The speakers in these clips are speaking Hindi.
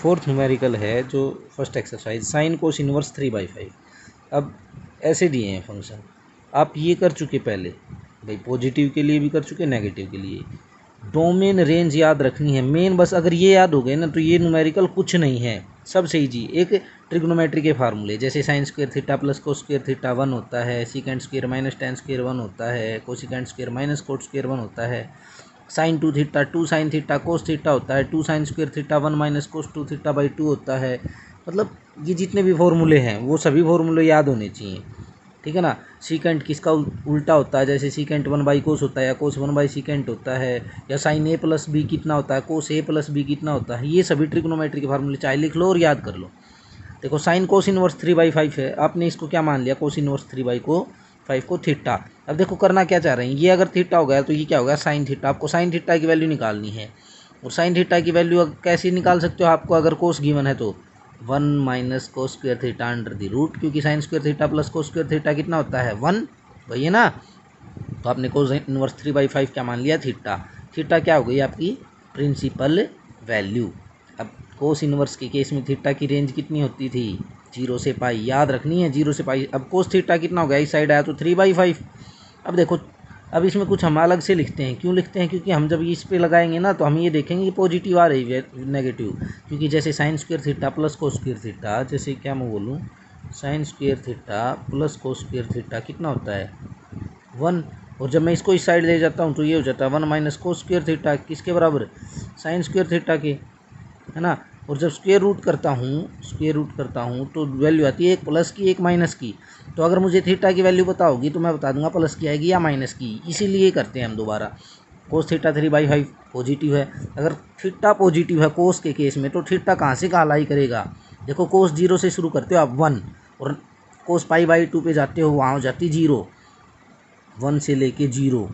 फोर्थ न्यूमेरिकल है जो first exercise, sign cos inverse 3/5। अब ऐसे दिए हैं फंक्शन, आप ये कर चुके पहले भाई, पॉजिटिव के लिए भी कर चुके, नेगेटिव के लिए। डोमेन रेंज याद रखनी है मेन, बस अगर ये याद हो गए ना तो ये न्यूमेरिकल कुछ नहीं है, सब सही जी। एक ट्रिग्नोमेट्री के फार्मूले, जैसे sine square theta plus cos square theta 1 होता है, secant square minus tan square 1 होता है, cosecant square minus cot square 1 होता है, sine 2 theta 2 sine theta cos theta होता है, 2 sine square theta 1 minus cos 2 theta by 2 होता है। मतलब ये जितने भी फॉर्मूले हैं वो सभी फॉर्मूले याद होने चाहिए, ठीक है ना। सीकेंट किसका उल्टा होता है, जैसे सीकेंट 1 बाई कोस होता है, या कोस 1 बाई सीकेंट होता है, या साइन ए प्लस बी कितना होता है, कोस ए प्लस बी कितना होता है। ये सभी ट्रिग्नोमेट्री के फार्मूले चाहे लिख लो और याद कर लो। देखो साइन कोस इनवर्स 3/5 है, आपने इसको क्या मान लिया, कोस इनवर्स 3/5 को थीटा। अब देखो करना क्या चाह रहे हैं, ये अगर थीटा हो गया तो ये क्या होगा, साइन थीटा। आपको साइन थीटा की वैल्यू निकालनी है, और साइन थीटा की वैल्यू कैसे निकाल सकते हो आपको, अगर कोस गिवन है तो 1 minus cos square theta under the root, क्योंकि sine square theta plus cos square theta कितना होता है 1, वही है ना। तो आपने कोस इनवर्स 3/5 क्या मान लिया, थीटा। थीटा क्या हो गई आपकी प्रिंसिपल वैल्यू। अब कोस इनवर्स के केस में थीटा की रेंज कितनी होती थी, 0 से पाई, याद रखनी है 0 से पाई। अब कोस थीटा कितना हो गया, इस साइड आया तो 3/5। अब देखो, अब इसमें कुछ हम अलग से लिखते हैं, क्यों लिखते हैं, क्योंकि हम जब इस पे लगाएंगे ना तो हम ये देखेंगे कि पॉजिटिव आ रही है नेगेटिव, क्योंकि जैसे sine square theta plus cos square theta, जैसे क्या मैं बोलूँ, sign square theta plus cos square theta कितना होता है 1, और जब मैं इसको इस साइड ले जाता हूँ तो ये हो जाता है 1 माइनस कोस स्क्वायर थीटा, किसके बराबर, साइन स्क्वायर थीटा के, है ना। और जब स्क्वायर रूट करता हूँ तो वैल्यू आती है एक प्लस की एक माइनस की। तो अगर मुझे थीटा की वैल्यू पता होगी तो मैं बता दूंगा प्लस की आएगी या माइनस की, इसीलिए करते हैं हम दोबारा। कोस थीटा 3/5 पॉजिटिव है, अगर थीटा पॉजिटिव है कोस के केस में तो थीटा कहाँ से कहाँ लाई करेगा। देखो कोस 0 से शुरू करते हो आप 1, और कोस π/2 पे जाते हो वहाँ हो जाती 0, 1 से लेके 0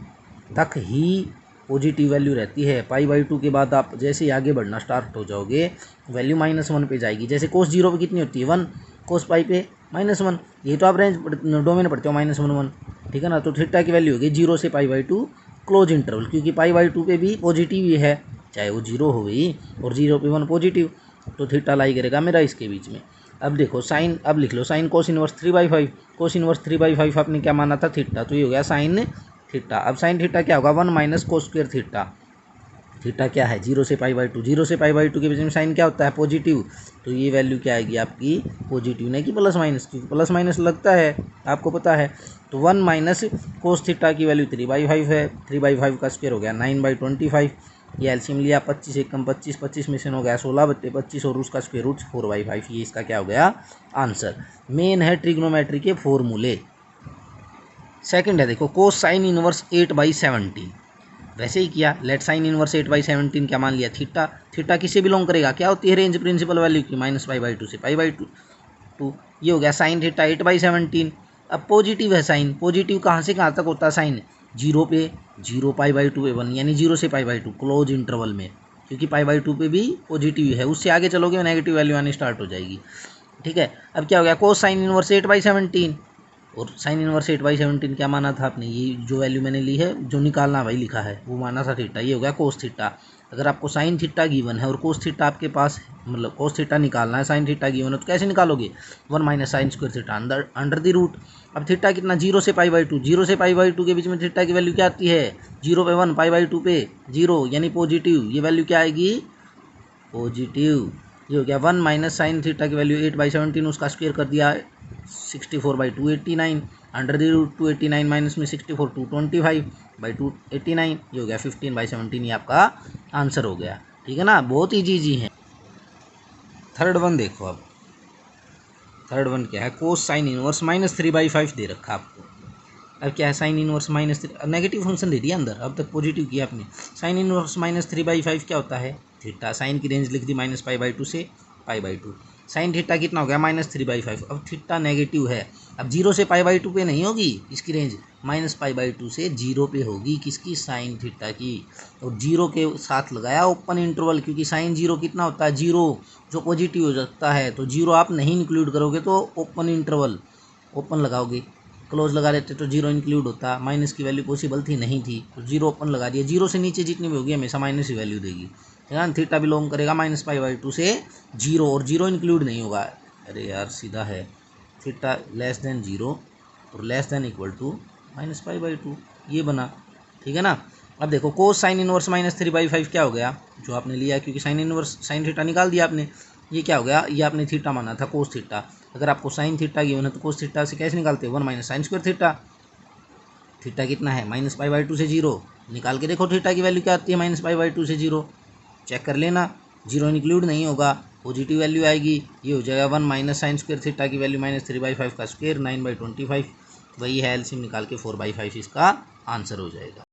तक ही पॉजिटिव वैल्यू रहती है। π/2 के बाद आप जैसे ही आगे बढ़ना स्टार्ट हो जाओगे वैल्यू -1 पे जाएगी। जैसे कोस 0 पे कितनी होती है 1, कोस पाई पे -1, ये तो आप रेंज डोमेन पढ़ते हो -1 1, ठीक है ना। तो थीटा की वैल्यू होगी 0 से π/2 क्लोज इंटरवल, क्योंकि π/2 पे भी पॉजिटिव ही है, चाहे वो 0 हो गई और 0 पे 1 पॉजिटिव, तो थीटा लाई करेगा मेरा इसके बीच में। अब देखो साइन, अब लिख लो sine cos inverse 3/5, cos inverse 3/5 आपने क्या माना था थीटा, तो ये हो गया साइन थीटा। अब साइन थीटा क्या होगा 1 minus cos square theta, theta क्या है 0 से π/2, 0 से π/2 के बीच में साइन क्या होता है पॉजिटिव, तो ये वैल्यू क्या आएगी आपकी पॉजिटिव, नहीं कि प्लस माइनस, क्योंकि प्लस माइनस लगता है आपको पता है। तो 1 माइनस कोस थीटा की वैल्यू 3/5 है, 3/5 का स्क्वायर हो गया 9/25, ये एलसीएम लिया 25 एकम 25, 25 में से हो गया 16/25 और उसका स्क्वायर रूट 4/5, ये इसका क्या हो गया आंसर। मेन है ट्रिग्नोमेट्री के फॉर्मूले। सेकंड है देखो कोस साइन इनवर्स 8/17, वैसे ही किया, लेट साइन इनवर्स 8/17 क्या मान लिया थीटा। थीटा किससे बिलोंग करेगा, क्या होती है रेंज प्रिंसिपल वैल्यू की, -π/2 से π/2, ये हो गया साइन थीटा 8/17। अब पॉजिटिव है साइन, पॉजिटिव कहाँ से कहाँ तक होता है साइन, 0 पे 0, π/2 पे 1, यानी 0 से π/2 क्लोज इंटरवल में, क्योंकि π/2 पे भी पॉजिटिव है, उससे आगे चलोगे नेगेटिव वैल्यू आनी स्टार्ट हो जाएगी, ठीक है। अब क्या हो गया कोस साइन इनवर्स 8/17, और साइन इनवर्स 8/17 क्या माना था आपने, ये जो वैल्यू मैंने ली है जो निकालना भाई लिखा है वो माना था थीटा, ये हो गया कोस थीटा। अगर आपको साइन थीटा गिवन है और कोस थीटा आपके पास, मतलब कोस थीटा निकालना है, साइन थीटा गिवन है तो कैसे निकालोगे, 1 minus sine square theta under the root. अब थीटा कितना 0 से π/2, 0 से π/2 के बीच में थीटा की वैल्यू क्या आती है 0 पे 1, π/2 पे 0, यानी पॉजिटिव, ये वैल्यू क्या आएगी पॉजिटिव। ये हो गया 1 माइनस साइन थीटा की वैल्यू 8/17, उसका स्क्वायर कर दिया 64/289, अंडर द रूट 289 माइनस में 64 225/289, ये हो गया 15/17, ये आपका आंसर हो गया, ठीक है ना। बहुत ईजी है। थर्ड वन देखो, अब थर्ड वन क्या है, कोस साइन इनवर्स -3/5 दे रखा आपको। अब क्या है साइन इनवर्स -3, नेगेटिव फंक्शन दे दिया अंदर, अब तक पॉजिटिव किया आपने। साइन इनवर्स -3/5 क्या होता है थीटा, साइन की रेंज लिख दी -π/2 से π/2, साइन थीटा कितना हो गया -3/5। अब थीटा नेगेटिव है, अब 0 से π/2 पे नहीं होगी इसकी रेंज, -π/2 से 0 पे होगी, किसकी साइन थीटा की, और 0 के साथ लगाया ओपन इंटरवल, क्योंकि साइन 0 कितना होता है 0, जो पॉजिटिव हो जाता है, तो 0 आप नहीं इंक्लूड करोगे तो ओपन इंटरवल ओपन लगाओगे, क्लोज लगा लेते तो 0 इंक्लूड होता, माइनस की वैल्यू पॉसिबल थी नहीं थी, तो 0 ओपन लगा दिया, 0 से नीचे जितनी भी होगी हमेशा माइनस की वैल्यू देगी, है ना। थीटा बिलोंग करेगा -π/2 से 0 और 0 इंक्लूड नहीं होगा। अरे यार सीधा है, थीटा लेस देन 0 और लेस देन इक्वल टू -π/2, ये बना, ठीक है ना। अब देखो कोस साइन इनवर्स -3/5 क्या हो गया, जो आपने लिया है, क्योंकि साइन इनवर्स साइन थीटा निकाल दिया आपने, ये क्या हो गया, ये आपने थीटा माना था कोस थीटा। अगर आपको साइन थीटा गिवन है तो कोस थीटा से कैसे निकालते हैं, 1 - sin² थीटा। थीटा कितना है, -π/2 से 0, निकाल के देखो थीटा की वैल्यू क्या आती है -π/2 से 0, चेक कर लेना, 0 इंक्लूड नहीं होगा, पॉजिटिव वैल्यू आएगी, ये हो जाएगा 1 - sin² थीटा की वैल्यू -3/5 का स्क्वायर 9/25, वही है एलसीएम निकाल के 4/5 इसका आंसर हो जाएगा।